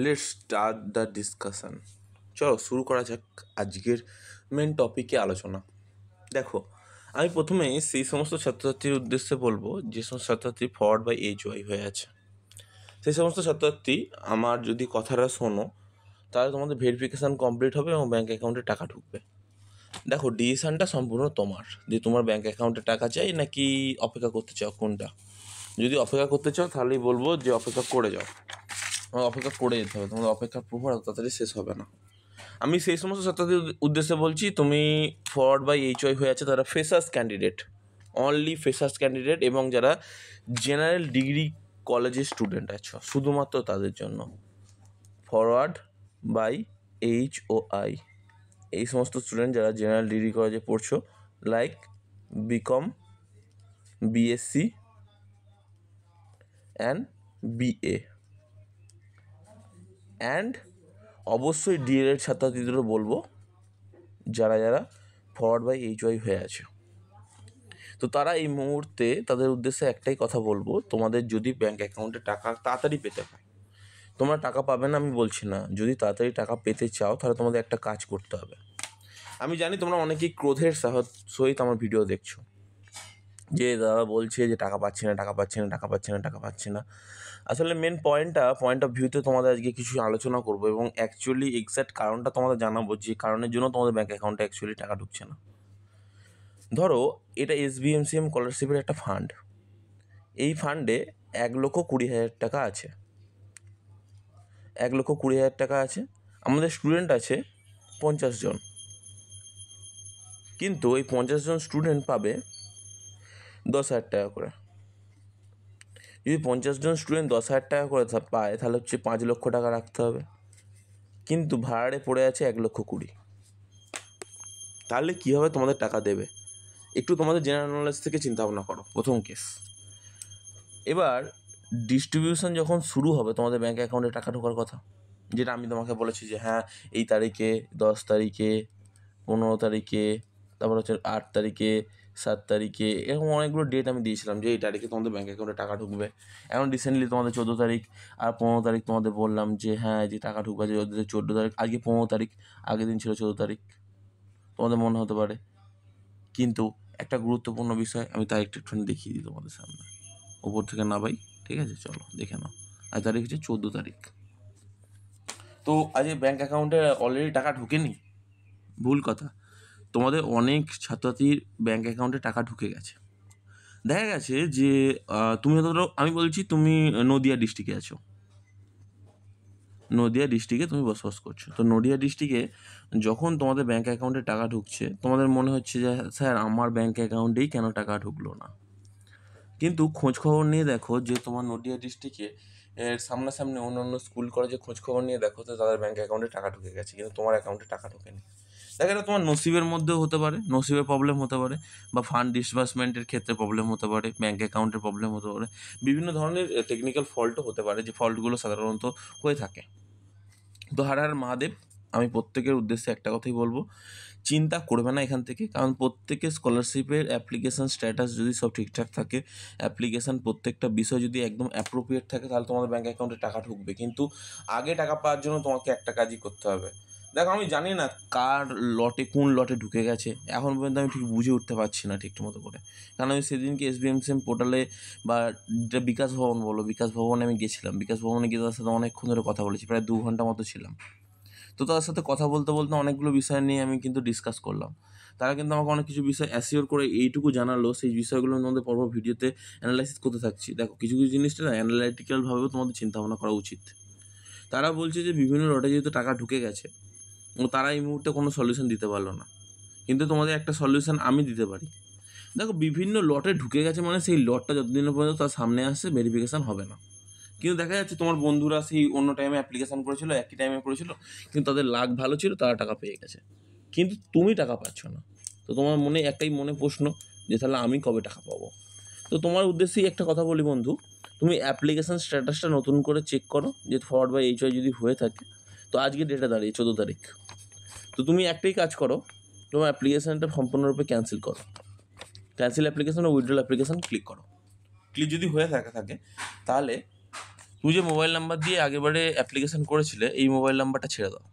Let's start the discussion. চলো শুরু করা যাক আজকের মেন টপিকে আলোচনা। দেখো, আমি প্রথমেই সেই সমস্ত ছাত্রছাত্রীর উদ্দেশ্যে বলবো যে সমস্ত ছাত্রছাত্রী ফরওয়ার্ড বাই এইচওয়াই হয়ে আছে। সেই সমস্ত ছাত্রছাত্রী আমার যদি কথাটা শোনো, তাহলে তোমাদের ভেরিফিকেশান কমপ্লিট হবে এবং ব্যাঙ্ক অ্যাকাউন্টে টাকা ঢুকবে। দেখো, ডিসিশানটা সম্পূর্ণ তোমার, যে তোমার ব্যাঙ্ক অ্যাকাউন্টে টাকা চাই নাকি অপেক্ষা করতে চাও, কোনটা। যদি অপেক্ষা করতে চাও তাহলেই বলবো যে অপেক্ষা করে যাও, অপেক্ষা করে যেতে হবে, তোমাদের অপেক্ষার প্রভাব এত তাড়াতাড়ি শেষ হবে না। আমি সেই সমস্ত ছাত্রদের উদ্দেশ্যে বলছি, তুমি ফরওয়ার্ড বাই এইচওয়াই হয়ে আছে তারা freshers candidate, only freshers candidate, এবং যারা জেনারেল ডিগ্রি কলেজের স্টুডেন্ট আছো শুধুমাত্র তাদের জন্য ফরওয়ার্ড বাই এইচওআই। এই সমস্ত স্টুডেন্ট যারা জেনারেল ডিগ্রি কলেজে পড়ছো, like BCom, BSc and BA, and অবশ্যই ডিএলএড ছাত্রছাত্রীদেরও বলবো যারা যারা ফরওয়ার্ড বাই এইচওয়াই হয়ে আছে। তো তারা এই মুহূর্তে তাদের উদ্দেশ্যে একটাই কথা বলবো, তোমাদের যদি ব্যাঙ্ক অ্যাকাউন্টে টাকা তাড়াতাড়ি পেতে হয়, তোমরা টাকা পাবে না আমি বলছি না, যদি তাড়াতাড়ি টাকা পেতে চাও তাহলে তোমাদের একটা কাজ করতে হবে। আমি জানি তোমরা অনেকেই ক্রোধের সহিত আমার ভিডিও দেখছো, যে দাদা বলছে যে টাকা পাচ্ছি না, টাকা পাচ্ছি না, টাকা পাচ্ছি না, টাকা পাচ্ছি না। আসলে মেন পয়েন্ট অফ ভিউতে তোমাদের আজকে কিছু আলোচনা করবো এবং অ্যাকচুয়ালি এক্স্যাক্ট কারণটা তোমাদের জানাবো, যে কারণের জন্য তোমাদের ব্যাঙ্ক অ্যাকাউন্টে অ্যাকচুয়ালি টাকা ঢুকছে না। ধরো, এটা এসবিএমসিএম স্কলারশিপের একটা ফান্ড। এই ফান্ডে 1,20,000 টাকা আছে, 1,20,000 টাকা আছে। আমাদের স্টুডেন্ট আছে 50 জন, কিন্তু এই 50 জন স্টুডেন্ট পাবে 10,000 টাকা করে। যদি 50 জন স্টুডেন্ট 10,000 টাকা করে পায়, তাহলে হচ্ছে 5 লক্ষ টাকা রাখতে হবে, কিন্তু ভাড়ারে পড়ে আছে 1,20,000। তাহলে কী হবে, তোমাদের টাকা দেবে? একটু তোমাদের জেনারেল নলেজ থেকে চিন্তা ভাবনা করো, প্রথম কেস। এবার ডিস্ট্রিবিউশন যখন শুরু হবে তোমাদের ব্যাঙ্ক অ্যাকাউন্টে টাকা ঢোকার কথা, যেটা আমি তোমাকে বলেছি যে হ্যাঁ এই তারিখে, 10 তারিখে, 15 তারিখে, তারপর হচ্ছে 8 তারিখে, 7 তারিখে, এরকম অনেকগুলো ডেট আমি দিয়েছিলাম যে এই তারিখে তোমাদের ব্যাঙ্ক অ্যাকাউন্টে টাকা ঢুকবে। এখন রিসেন্টলি তোমাদের 14 তারিখ আর 15 তারিখ তোমাদের বললাম যে হ্যাঁ যে টাকা ঢুকবে, যে 14 তারিখ, আজকে 15 তারিখ, আগের দিন ছিল 14 তারিখ। তোমাদের মনে হতে পারে, কিন্তু একটা গুরুত্বপূর্ণ বিষয় আমি তারিখটা একটুখানি দেখিয়ে দিই তোমাদের সামনে, ওপর থেকে না ভাই, ঠিক আছে? চলো দেখে নাও। আজ তারিখ হচ্ছে 14 তারিখ। তো আজ ব্যাঙ্ক অ্যাকাউন্টে অলরেডি টাকা ঢুকেনি? ভুল কথা, তোমাদের অনেক ছাত্রছাত্রীর ব্যাঙ্ক অ্যাকাউন্টে টাকা ঢুকে গেছে। দেখা গেছে যে তুমি ধরো, আমি বলছি তুমি নদিয়া ডিস্ট্রিক্টে আছো, নদিয়া ডিস্ট্রিক্টে তুমি বসবাস করছো। তো নদিয়া ডিস্ট্রিক্টে যখন তোমাদের ব্যাঙ্ক অ্যাকাউন্টে টাকা ঢুকছে, তোমাদের মনে হচ্ছে যে স্যার আমার ব্যাঙ্ক অ্যাকাউন্টেই কেন টাকা ঢুকলো না? কিন্তু খোঁজখবর নিয়ে দেখো যে তোমার নদিয়া ডিস্ট্রিক্টে এর সামনাসামনি অন্য স্কুল কলেজে খোঁজখবর নিয়ে দেখো তো তাদের ব্যাঙ্ক অ্যাকাউন্টে টাকা ঢুকে গেছে, কিন্তু তোমার অ্যাকাউন্টে টাকা ঢোকেনি। দেখো, এটা তোমার নসিবের মধ্যেও হতে পারে, নসিবের প্রবলেম হতে পারে, বা ফান্ড ডিসবার্সমেন্টের ক্ষেত্রে প্রবলেম হতে পারে, ব্যাঙ্ক অ্যাকাউন্টের প্রবলেম হতে পারে, বিভিন্ন ধরনের টেকনিক্যাল ফল্টও হতে পারে, যে ফল্টগুলো সাধারণত হয়ে থাকে। তো হার হার মহাদেব, আমি প্রত্যেকের উদ্দেশ্যে একটা কথাই বলবো, চিন্তা করবে না এখান থেকে, কারণ প্রত্যেকের স্কলারশিপের অ্যাপ্লিকেশান স্ট্যাটাস যদি সব ঠিকঠাক থাকে, অ্যাপ্লিকেশান প্রত্যেকটা বিষয় যদি একদম অ্যাপ্রোপ্রিয়েট থাকে, তাহলে তোমাদের ব্যাঙ্ক অ্যাকাউন্টে টাকা ঢুকবে। কিন্তু আগে টাকা পাওয়ার জন্য তোমাকে একটা কাজই করতে হবে। দেখো, আমি জানি না কার লটে কোন লটে ঢুকে গেছে, এখন পর্যন্ত আমি ঠিক বুঝে উঠতে পারছি না ঠিক মতো করে, কারণ আমি সেদিনকে এসবিএমসিএম পোর্টালে বা বিকাশ ভবন বলো, বিকাশ ভবনে আমি গেছিলাম, বিকাশ ভবনে গিয়ে তার সাথে অনেকক্ষণ ধরে কথা বলেছি, প্রায় 2 ঘন্টা মতো ছিলাম। তো তাদের সাথে কথা বলতে বলতে অনেকগুলো বিষয় নিয়ে আমি কিন্তু ডিসকাস করলাম। তারা কিন্তু আমাকে অনেক কিছু বিষয় অ্যাসিওর করে এইটুকু জানালো, সেই বিষয়গুলো তোমাদের পরপর ভিডিওতে অ্যানালাইসিস করতে থাকছি। দেখো, কিছু কিছু জিনিসটা না অ্যানালাইটিক্যালভাবেও তোমাদের চিন্তাভাবনা করা উচিত। তারা বলছে যে বিভিন্ন লটে যেহেতু টাকা ঢুকে গেছে, তারা এই মুহূর্তে কোনো সলিউশন দিতে পারলো না, কিন্তু তোমাদের একটা সলিউশন আমি দিতে পারি। দেখো, বিভিন্ন লটে ঢুকে গেছে মানে সেই লটটা যতদিন পর্যন্ত তার সামনে আসছে ভেরিফিকেশান হবে না। কিন্তু দেখা যাচ্ছে তোমার বন্ধুরা সেই অন্য টাইমে অ্যাপ্লিকেশান করেছিল, একই টাইমে করেছিল, কিন্তু তাদের লাক ভালো ছিল, তারা টাকা পেয়ে গেছে, কিন্তু তুমি টাকা পাচ্ছ না। তো তোমার মনে একটাই প্রশ্ন, যে তাহলে আমি কবে টাকা পাবো? তো তোমার উদ্দেশ্যেই একটা কথা বলি বন্ধু, তুমি অ্যাপ্লিকেশান স্ট্যাটাসটা নতুন করে চেক করো, যে ফরওয়ার্ড বাই এইচওয়াই যদি হয়ে থাকে। তো আজকে ডেটে দাঁড়িয়ে 14 তারিখ। তো তুমি একটাই কাজ করো, তোমার অ্যাপ্লিকেশানটা সম্পূর্ণরূপে ক্যান্সেল করো, ক্যান্সেল অ্যাপ্লিকেশান ও উইথড্রল অ্যাপ্লিকেশান ক্লিক করো। ক্লিক যদি হয়ে থাকে তাহলে তুমি যে মোবাইল নাম্বার দিয়ে আগেরবারে অ্যাপ্লিকেশান করেছিলে এই মোবাইল নাম্বারটা ছেড়ে দাও।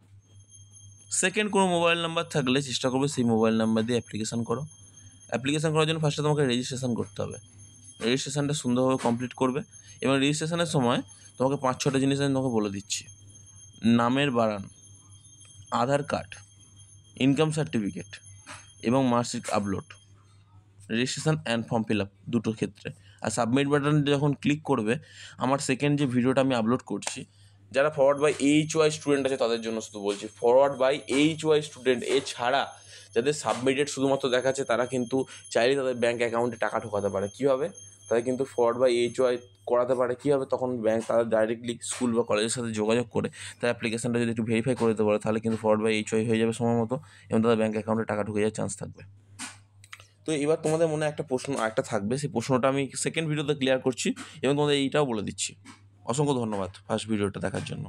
সেকেন্ড কোনো মোবাইল নাম্বার থাকলে চেষ্টা করবে সেই মোবাইল নাম্বার দিয়ে অ্যাপ্লিকেশান করো। অ্যাপ্লিকেশান করার জন্য ফার্স্টে তোমাকে রেজিস্ট্রেশন করতে হবে। রেজিস্ট্রেশনটা সুন্দরভাবে কমপ্লিট করবে এবং রেজিস্ট্রেশনের সময় তোমাকে 5-6টা জিনিস আমি তোমাকে বলে দিচ্ছি। নামের বানান, আধার কার্ড, ইনকাম সার্টিফিকেট এবং marksheet upload, registration and form fill up দুটোর ক্ষেত্রে। আর সাবমিট বাটন যখন ক্লিক করবে, আমার সেকেন্ড যে ভিডিওটা আমি আপলোড করছি, যারা ফরওয়ার্ড বাই HY স্টুডেন্ট আছে তাদের জন্য শুধু বলছি, ফরওয়ার্ড বাই HY স্টুডেন্ট এছাড়া যাদের সাবমিটেড শুধুমাত্র দেখাচ্ছে তারা কিন্তু চাইলে তাদের ব্যাঙ্ক অ্যাকাউন্টে টাকা ঢোকাতে পারে। কীভাবে? তাদের কিন্তু ফরওয়ার্ড বাই HY করাতে পারে। কীভাবে? তখন ব্যাঙ্ক তারা ডাইরেক্টলি স্কুল বা কলেজের সাথে যোগাযোগ করে তার অ্যাপ্লিকেশানটা যদি একটু ভেরিফাই করে দিতে পারে তাহলে কিন্তু ফরওয়ার্ড বাই HY হয়ে যাবে সময় মতো এবং তাদের ব্যাঙ্ক অ্যাকাউন্টে টাকা ঢুকে যাওয়ার চান্স থাকবে। তো এবার তোমাদের মনে একটা প্রশ্ন আরেকটা থাকবে, সেই প্রশ্নটা আমি সেকেন্ড ভিডিওতে ক্লিয়ার করছি এবং তোমাদের এইটাও বলে দিচ্ছি। অসংখ্য ধন্যবাদ ফার্স্ট ভিডিওটা দেখার জন্য।